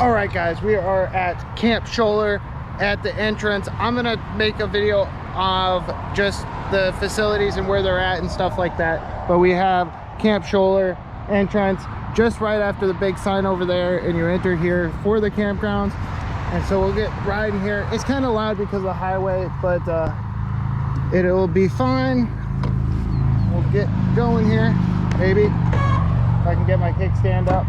All right, guys, we are at Camp Scholler at the entrance. I'm gonna make a video of just the facilities and where they're at and stuff like that. But we have Camp Scholler entrance just right after the big sign over there, and you enter here for the campgrounds. And so we'll get riding here. It's kind of loud because of the highway, but it'll be fine. We'll get going here, maybe. If I can get my kickstand up.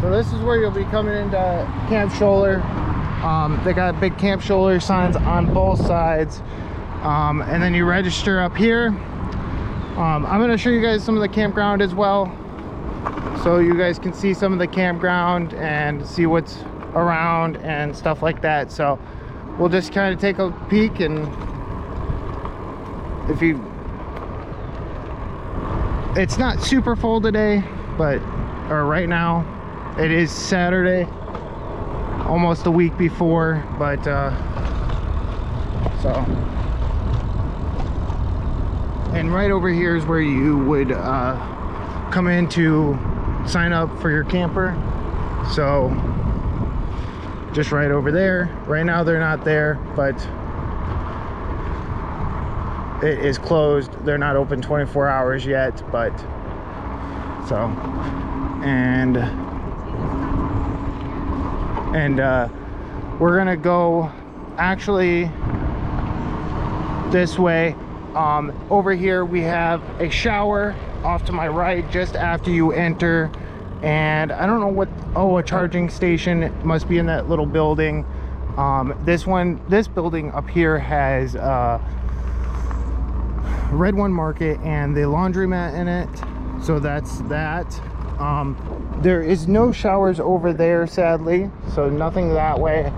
So this is where you'll be coming into Camp Scholler. They got big Camp Scholler signs on both sides. And then you register up here. I'm gonna show you guys some of the campground as well, so you guys can see some of the campground and see what's around and stuff like that. So we'll just kind of take a peek, and if you, it's not super full today, but or right now it is Saturday, almost a week before, but so, and right over here is where you would come in to sign up for your camper. So just right over there. Right now they're not there, but it is closed. They're not open 24 hours yet, but so, and we're gonna go actually this way. Over here we have a shower off to my right just after you enter, and I don't know what, oh, a charging station. It must be in that little building. This building up here has Red One Market and the laundromat in it, so that's that. There is no showers over there, sadly, so nothing that way.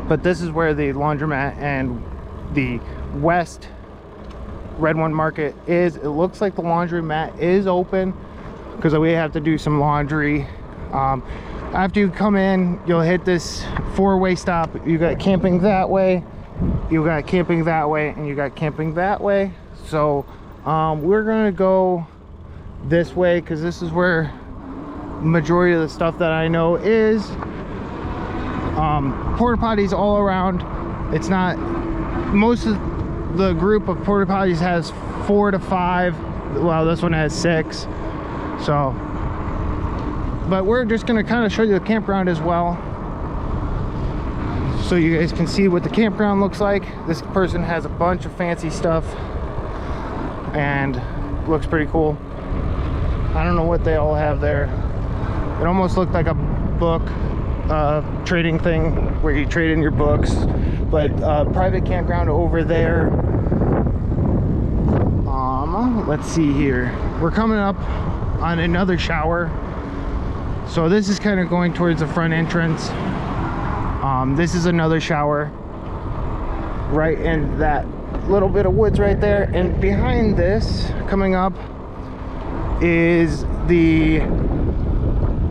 But this is where the laundromat and the West Red One Market is. It looks like the laundromat is open because we have to do some laundry. After you come in, you'll hit this four-way stop. You got camping that way, you got camping that way, and you got camping that way. So we're gonna go this way because this is where majority of the stuff that I know is. Porta potties all around. It's not, most of the group of porta potties has 4 to 5. Well, this one has 6. So, but we're just gonna kind of show you the campground as well, so you guys can see what the campground looks like. This person has a bunch of fancy stuff and looks pretty cool. I don't know what they all have there. It almost looked like a book trading thing where you trade in your books, but private campground over there. Let's see here. We're coming up on another shower. So this is kind of going towards the front entrance. This is another shower right in that little bit of woods right there, and behind this, coming up, is the,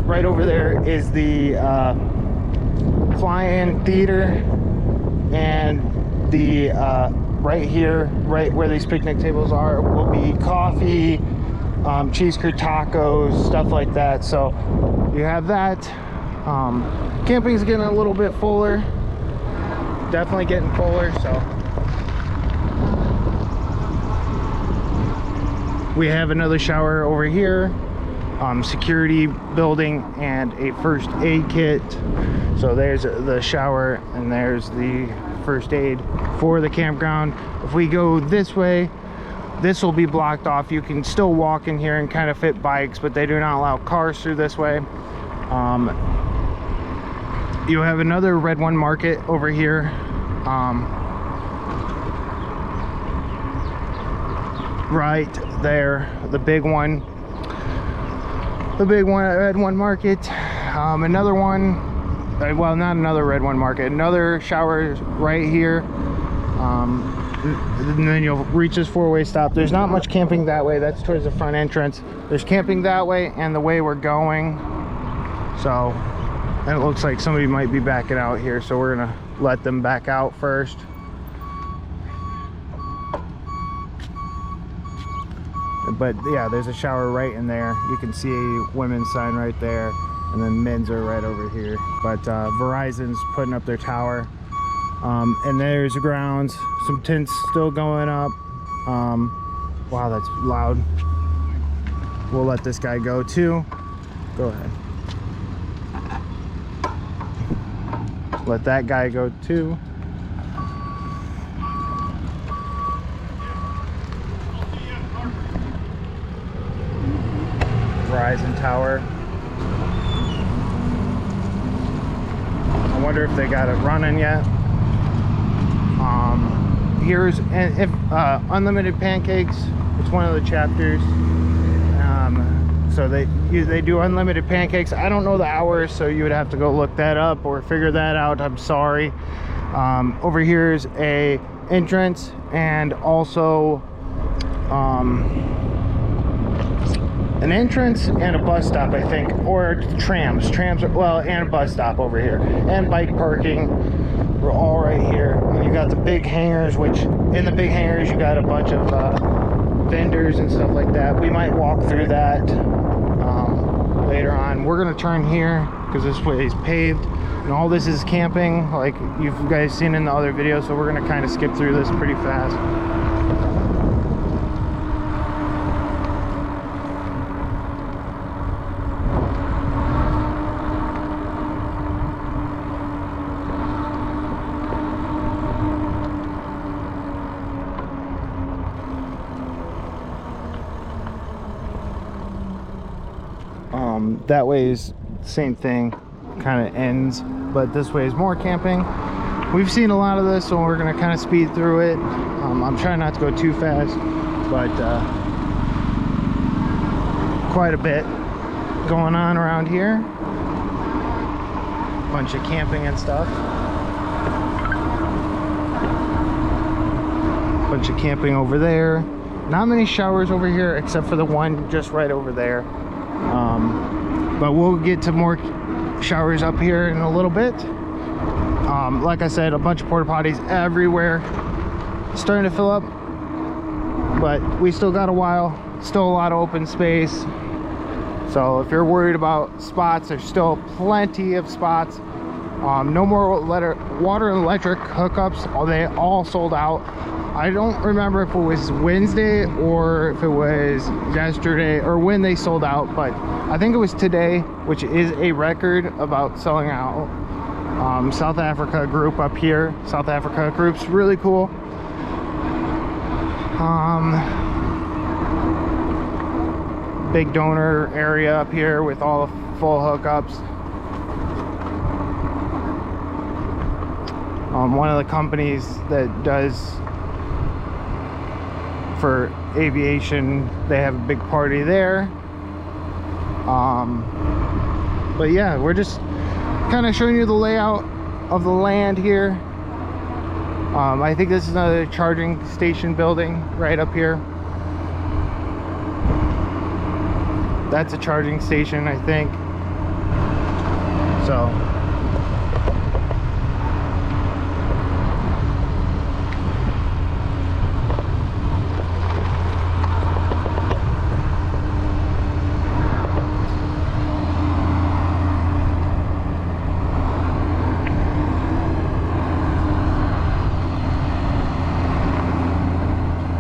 right over there is the fly-in theater, and the right here, right where these picnic tables are, will be coffee, cheese curd tacos, stuff like that. So you have that. Camping's getting a little bit fuller, definitely getting fuller. So we have another shower over here, security building, and a first aid kit. So there's the shower and there's the first aid for the campground. If we go this way, this will be blocked off. You can still walk in here and kind of fit bikes, but they do not allow cars through this way. You have another Red One Market over here. Right there, the big one at Red One Market. Another one, well, not another Red One Market, another shower right here. And then you'll reach this four-way stop. There's not much camping that way. That's towards the front entrance. There's camping that way and the way we're going. So, and it looks like somebody might be backing out here, so we're gonna let them back out first. but yeah, there's a shower right in there. You can see women's sign right there, and then men's are right over here. But Verizon's putting up their tower. And there's the grounds, some tents still going up. Wow, that's loud. We'll let this guy go too. Go ahead. Let that guy go too. Verizon tower. I wonder if they got it running yet. Here's unlimited pancakes. It's one of the chapters. So they do unlimited pancakes. I don't know the hours, so you would have to go look that up or figure that out. I'm sorry. Over here is a entrance and also an entrance and a bus stop, I think, or trams, well, and a bus stop over here, and bike parking. We're all right here. And you got the big hangars, which in the big hangars you got a bunch of vendors and stuff like that. We might walk through that later on. We're gonna turn here because this way is paved, and all this is camping, like you've guys seen in the other videos. So we're gonna kind of skip through this pretty fast. That way is same thing, kind of ends, but this way is more camping. We've seen a lot of this, so we're gonna kind of speed through it. I'm trying not to go too fast, but quite a bit going on around here. Bunch of camping and stuff. Bunch of camping over there. Not many showers over here except for the one just right over there. But we'll get to more showers up here in a little bit. Like I said, a bunch of porta potties everywhere. Starting to fill up, but we still got a while. Still a lot of open space. So if you're worried about spots, there's still plenty of spots. No more water and electric hookups. They all sold out. I don't remember if it was Wednesday or if it was yesterday or when they sold out, but I think it was today, which is a record about selling out. South Africa group up here. South Africa group's really cool. Big donor area up here with all the full hookups. One of the companies that does for aviation, they have a big party there. But yeah, we're just kind of showing you the layout of the land here. I think this is another charging station building right up here. That's a charging station, I think. So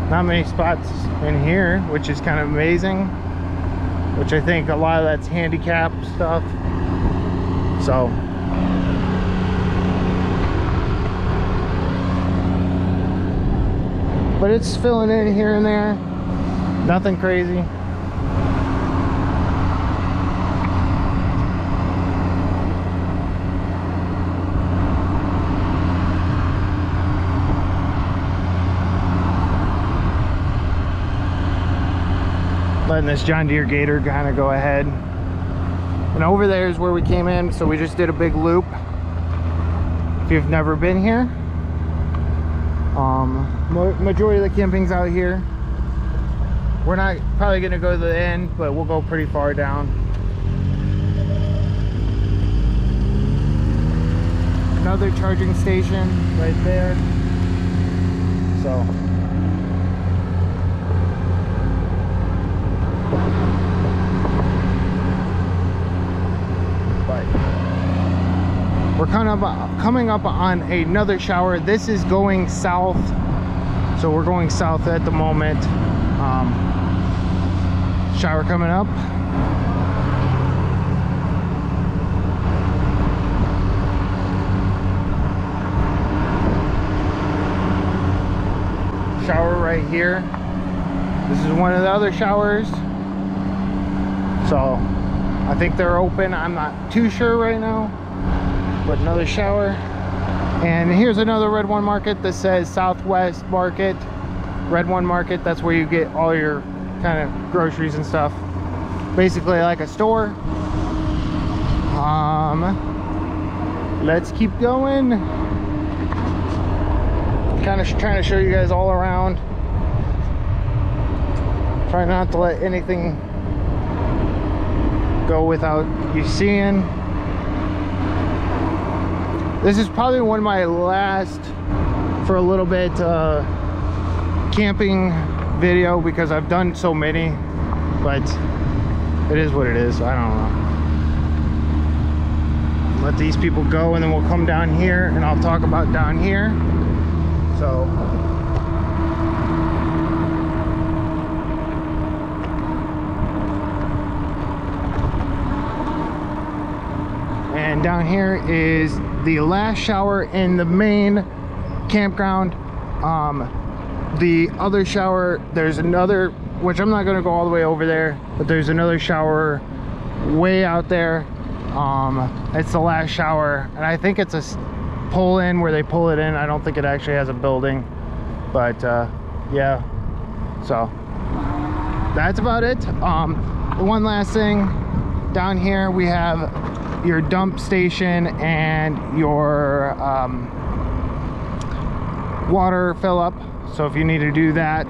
not many spots in here, which is kind of amazing, which I think a lot of that's handicap stuff. So but it's filling in here and there, nothing crazy. Letting this John Deere Gator kind of go ahead. And over there is where we came in, so we just did a big loop. If you've never been here, majority of the camping's out here. We're not probably gonna go to the end, but we'll go pretty far down. Another charging station right there. So we're kind of coming up on another shower. This is going south, so we're going south at the moment. Shower coming up. Shower right here. This is one of the other showers, so I think they're open. I'm not too sure right now, but another shower. And here's another Red One Market that says Southwest Market. Red One Market, that's where you get all your kind of groceries and stuff, basically like a store. Let's keep going. Kind of trying to show you guys all around. Try not to let anything go without you seeing. This is probably one of my last, for a little bit, camping video, because I've done so many, but it is what it is. I don't know. Let these people go, and then we'll come down here and I'll talk about down here. So and down here is the last shower in the main campground. The other shower, there's another, which I'm not going to go all the way over there, but there's another shower way out there. It's the last shower, and I think it's a pull in where they pull it in. I don't think it actually has a building, but yeah, so that's about it. One last thing, down here we have your dump station and your water fill up. So if you need to do that,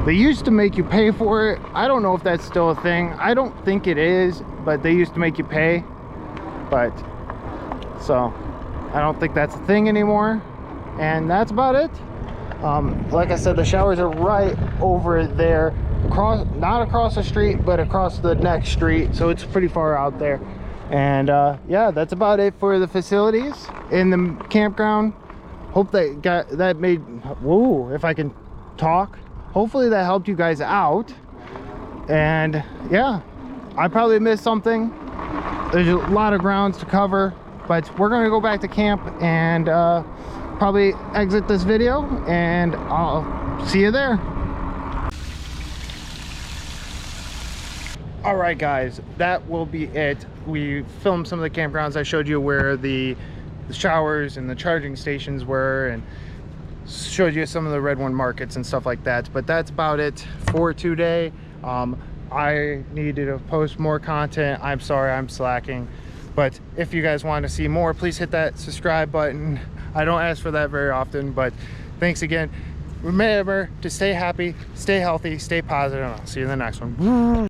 they used to make you pay for it. I don't know if that's still a thing. I don't think it is, but they used to make you pay. But so I don't think that's a thing anymore. And that's about it. Like I said, the showers are right over there, not across the street, but across the next street, so it's pretty far out there. And yeah, that's about it for the facilities in the campground. Hope that made, whoa, if I can talk, hopefully that helped you guys out. And yeah, I probably missed something. There's a lot of grounds to cover, but we're gonna go back to camp and probably exit this video, and I'll see you there. All right guys, that will be it. We filmed some of the campgrounds. I showed you where the showers and the charging stations were, and showed you some of the Red One markets and stuff like that. But that's about it for today. I needed to post more content. I'm sorry, I'm slacking, but if you guys want to see more, please hit that subscribe button. I don't ask for that very often, but thanks again. Remember to stay happy, stay healthy, stay positive, and I'll see you in the next one.